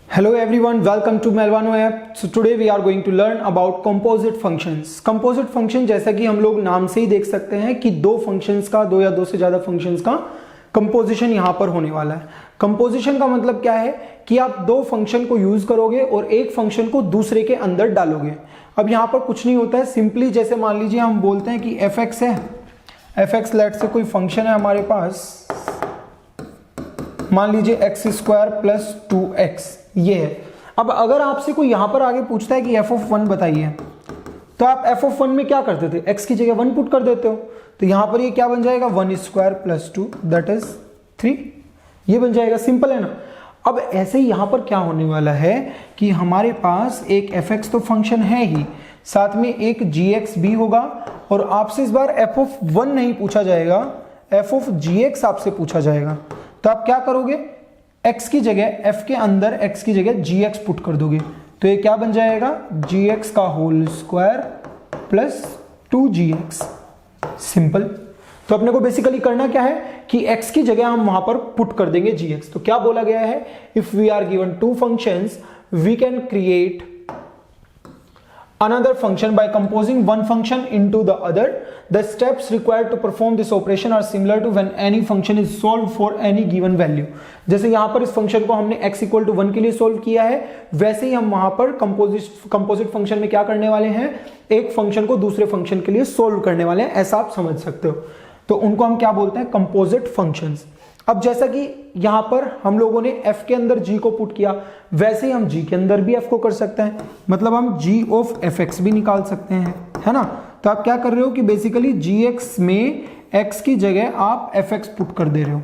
Hello everyone, welcome to Melvano app. So today we are going to learn about composite functions. Composite function जैसा कि हम लोग नाम से ही देख सकते हैं कि दो functions का, दो या दो से ज़्यादा functions का कंपोजिशन यहाँ पर होने वाला है। कंपोजिशन का मतलब क्या है कि आप दो फंक्शन को यूज करोगे और एक फंक्शन को दूसरे के अंदर डालोगे। अब यहाँ पर कुछ नहीं होता है, सिंपली जैसे मान लीजिए हम बोलते हैं कि fx है, fx लेट से कोई फंक्शन है हमारे पास, मान लीजिए एक्स स्क्वायर प्लस 2x ये है। अब अगर आपसे कोई यहां पर आगे पूछता है कि f(1) बताइए, तो आप f(1) में क्या करते थे, x की जगह 1 पुट कर देते हो, तो यहां पर ये क्या बन जाएगा 1 स्क्वायर प्लस 2 दैट इज 3, ये बन जाएगा। सिंपल है ना। अब ऐसे ही यहां पर क्या होने वाला है कि हमारे पास एक fx तो फंक्शन है ही, साथ में एक gx भी होगा, और आपसे इस बार f(1) नहीं पूछा जाएगा, f(gx) आपसे पूछा जाएगा। तो आप क्या करोगे, x की जगह f के अंदर x की जगह gx पुट कर दोगे, तो ये क्या बन जाएगा gx का whole square plus 2gx। Simple. तो अपने को बेसिकली करना क्या है कि x की जगह हम वहां पर पुट कर देंगे gx। तो क्या बोला गया है, if we are given two functions we can create another function by composing one function into the other. The steps required to perform this operation are similar to when any function is solved for any given value. जैसे यहाँ पर इस function को हमने x = 1 के लिए solve किया है, वैसे ही हम वहां पर कंपोजिट फंक्शन में क्या करने वाले हैं, एक फंक्शन को दूसरे फंक्शन के लिए सोल्व करने वाले हैं, ऐसा आप समझ सकते हो। तो उनको हम क्या बोलते हैं, कंपोजिट फंक्शंस। अब जैसा कि यहां पर हम लोगों ने f के अंदर g को पुट किया, वैसे ही हम g के अंदर भी f को कर सकते हैं, मतलब हम g of fx भी निकाल सकते हैं, है ना। तो आप क्या कर रहे हो कि बेसिकली gx में x की जगह आप fx पुट कर दे रहे हो,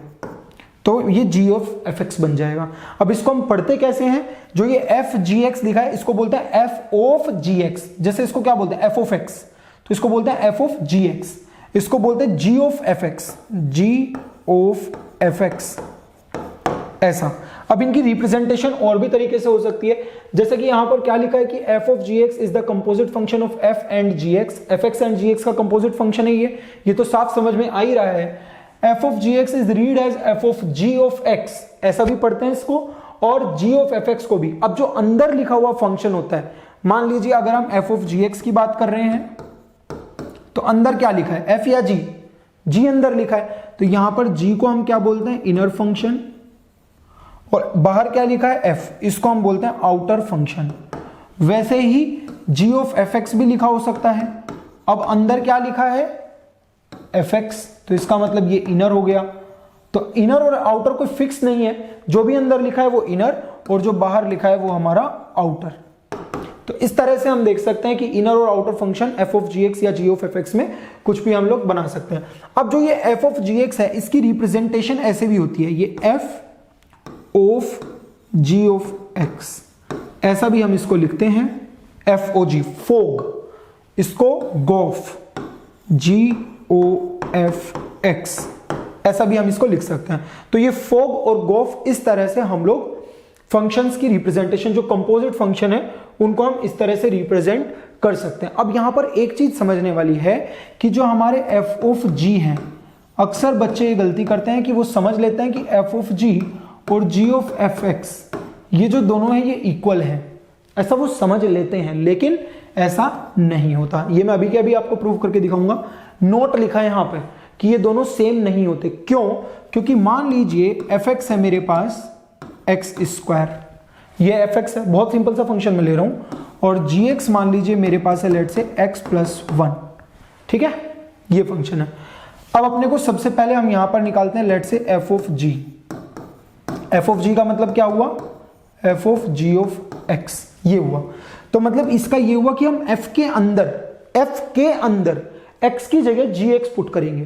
तो ये g of fx बन जाएगा। अब इसको हम पढ़ते कैसे हैं, जो ये f gx लिखा है इसको बोलते हैं f of gx। जैसे इसको क्या बोलते हैं f of x, तो इसको बोलते हैं f of gx, इसको बोलते हैं g of fx, g of fx, ऐसा। अब इनकी रिप्रेजेंटेशन और भी तरीके से हो सकती है, जैसे कि यहां पर क्या लिखा है कि f of gx is the composite function of f and gx। fx and gx का कंपोजिट फंक्शन है ये तो साफ समझ में आ ही रहा है। f of gx is read as f of g of x, ऐसा भी पढ़ते हैं इसको, और g of fx को भी। अब जो अंदर लिखा हुआ फंक्शन होता है, मान लीजिए अगर हम f of gx की बात कर रहे हैं, तो अंदर क्या लिखा है, f या g अंदर लिखा है, तो यहां पर g को हम क्या बोलते हैं, इनर फंक्शन, और बाहर क्या लिखा है f, इसको हम बोलते हैं आउटर फंक्शन। वैसे ही g of fx भी लिखा हो सकता है। अब अंदर क्या लिखा है fx, तो इसका मतलब ये इनर हो गया। तो इनर और आउटर कोई फिक्स नहीं है, जो भी अंदर लिखा है वो इनर, और जो बाहर लिखा है वो हमारा आउटर। तो इस तरह से हम देख सकते हैं कि इनर और outer function f of gx या g of fx में कुछ भी हम लोग बना सकते हैं। अब जो ये f of gx है, इसकी रिप्रेजेंटेशन ऐसे भी होती है, ये f of g of x, ऐसा भी हम इसको लिखते हैं fog, फोग, इसको गोफ, GOFX, ऐसा भी हम इसको लिख सकते हैं। तो ये फोग और गोफ, इस तरह से हम लोग फंक्शंस की रिप्रेजेंटेशन, जो कंपोजिट फंक्शन है उनको हम इस तरह से रिप्रेजेंट कर सकते हैं। अब यहां पर एक चीज समझने वाली है कि जो हमारे f of g हैं, अक्सर बच्चे ये गलती करते हैं कि वो समझ लेते हैं कि f of g और g of fx ये जो दोनों हैं ये इक्वल है, ऐसा वो समझ लेते हैं, लेकिन ऐसा नहीं होता। ये मैं अभी के अभी आपको प्रूव करके दिखाऊंगा। नोट लिखा है यहां पे कि ये दोनों सेम नहीं होते। क्यों? क्योंकि मान लीजिए fx है मेरे पास एक्स स्क्वायर, ये fx है, बहुत सिंपल सा फंक्शन में ले रहा हूं, और gx मान लीजिए मेरे पास है लेट से x+1, ठीक है, ये फंक्शन है। अब अपने को सबसे पहले हम यहां पर निकालते हैं लेट से f of g। f of g का मतलब क्या हुआ, f of g of x, ये हुआ। तो मतलब इसका ये हुआ कि हम f के अंदर x की जगह gx पुट करेंगे।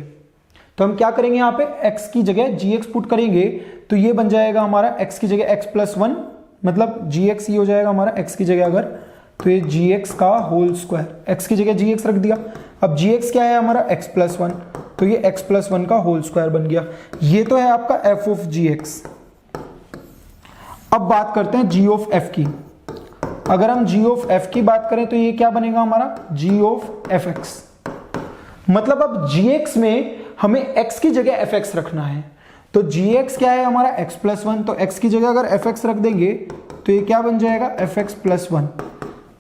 तो हम क्या करेंगे, यहां पे x की जगह gx पुट करेंगे, तो ये बन जाएगा हमारा x की जगह x+1, मतलब gx ये हो जाएगा हमारा x की जगह अगर, तो ये gx का होल स्क्वायर, x की जगह gx रख दिया। अब gx क्या है हमारा x+1, तो ये x+1 का होल स्क्वायर बन गया। ये तो है आपका f of gx। अब बात करते हैं g of f की। अगर हम g of f की बात करें तो ये क्या बनेगा हमारा g of fx, मतलब अब gx में हमें x की जगह fx रखना है, तो gx क्या है हमारा x+1, तो x की जगह अगर fx रख देंगे तो ये क्या बन जाएगा fx प्लस 1।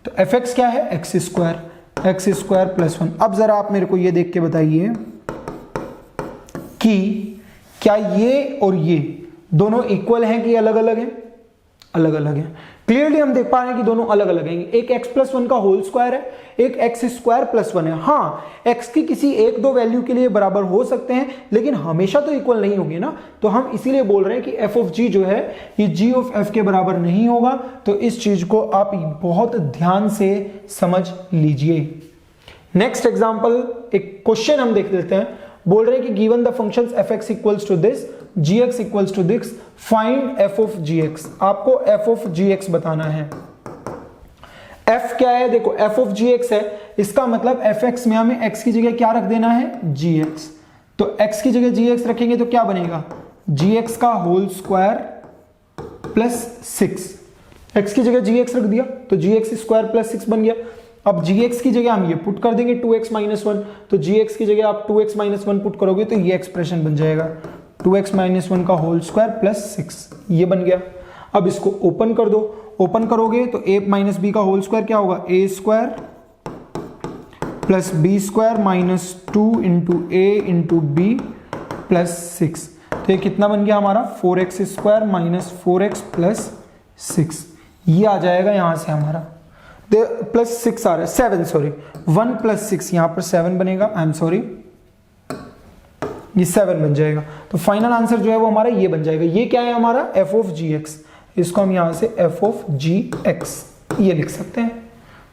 तो fx क्या है x स्क्वायर प्लस 1। अब जरा आप मेरे को ये देख के बताइए कि क्या ये और ये दोनों इक्वल हैं कि अलग अलग हैं? अलग अलग हैं। क्लियरली हम देख पा रहे हैं कि दोनों अलग अलग हैं। एक x प्लस 1 का होल स्क्वायर है, एक x स्क्वायर प्लस 1 है। हाँ, x की किसी एक दो वैल्यू के लिए बराबर हो सकते हैं, लेकिन हमेशा तो इक्वल नहीं होंगे ना। तो हम इसीलिए बोल रहे हैं कि f ऑफ g जो है ये g ऑफ f के बराबर नहीं होगा। तो इस चीज को आप बहुत ध्यान से समझ लीजिए। नेक्स्ट एग्जाम्पल, एक क्वेश्चन हम देख लेते हैं। बोल रहे हैं कि given the functions fx equals to this, gx equals to this, find f of gx। आपको f ऑफ gx बताना है। f क्या है? देखो f ऑफ gx है, इसका मतलब fx में हमें x की जगह क्या रख देना है? gx। तो x की जगह gx रखेंगे तो क्या बनेगा? gx का होल स्क्वायर प्लस 6। x की जगह gx रख दिया तो gx स्क्वायर प्लस 6 बन गया। अब gx की जगह हम ये पुट कर देंगे 2x माइनस 1, तो gx की जगह आप 2x माइनस 1 पुट करोगे तो ये एक्सप्रेशन बन जाएगा 2x माइनस 1 का होल स्क्वायर प्लस 6, ये बन गया। अब इसको ओपन कर दो, ओपन करोगे तो a माइनस बी का होल स्क्वायर क्या होगा? a square plus B square minus 2 into A into B plus 6। तो ये कितना बन गया हमारा? 4x square minus 4x plus 6। ये आ जाएगा यहां से हमारा प्लस 6 आ रहा है 7, सॉरी 1 प्लस 6, यहां पर 7 बनेगा, आई एम सॉरी, ये 7 बन जाएगा। तो फाइनल आंसर जो है वो हमारा ये बन जाएगा। ये क्या है हमारा? f of gx। इसको हम यहां से f ऑफ gx ये लिख सकते हैं।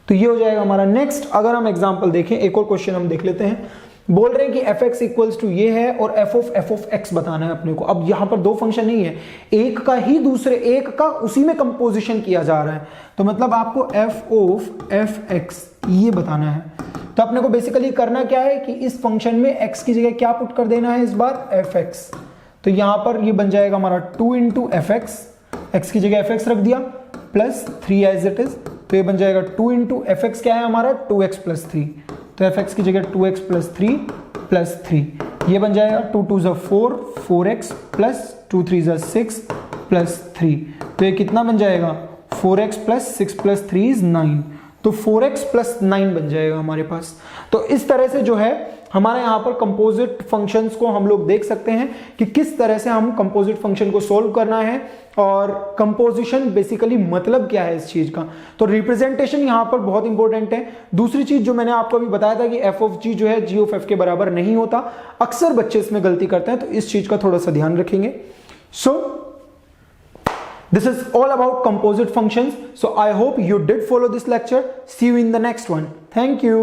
तो ये हो जाएगा हमारा। नेक्स्ट अगर हम एग्जांपल देखें, एक और क्वेश्चन हम देख लेते हैं। बोल रहे हैं कि fx इक्वल्स टू ये है और f ऑफ x बताना है अपने को। अब यहां पर दो फंक्शन नहीं है, एक का ही दूसरे एक का उसी में कंपोजिशन किया जा रहा है। तो मतलब आपको f ऑफ fx ये बताना है। तो अपने को बेसिकली करना क्या है कि इस फंक्शन में x की जगह क्या पुट कर देना है इस बार? fx। तो यहां पर ये बन जाएगा हमारा 2 इंटू fx, x की जगह fx रख दिया प्लस 3 एज इट इज। तो ये बन जाएगा 2 इंटू fx क्या है हमारा? 2x plus 3। तो fx की जगह 2x प्लस 3 प्लस 3, ये बन जाएगा 2 2 ज़ा 4, 4x प्लस 2 3 ज़ा 6 प्लस 3। तो ये कितना बन जाएगा? 4x plus 6 plus 3 is 9। तो 4x प्लस 9 बन जाएगा हमारे पास। तो इस तरह से जो है हमारे यहाँ पर कंपोजिट फंक्शंस को हम लोग देख सकते हैं कि किस तरह से हम कंपोजिट फंक्शन को सोल्व करना है और कंपोजिशन बेसिकली मतलब क्या है इस चीज का। तो रिप्रेजेंटेशन यहाँ पर बहुत इंपॉर्टेंट है। दूसरी चीज जो मैंने आपको अभी बताया था कि f ऑफ g जो है g ऑफ f के बराबर नहीं होता, अक्सर बच्चे इसमें गलती करते हैं, तो इस चीज का थोड़ा सा ध्यान रखेंगे। सो this is all about composite functions. So I hope you did follow this lecture. See you in the next one. Thank you.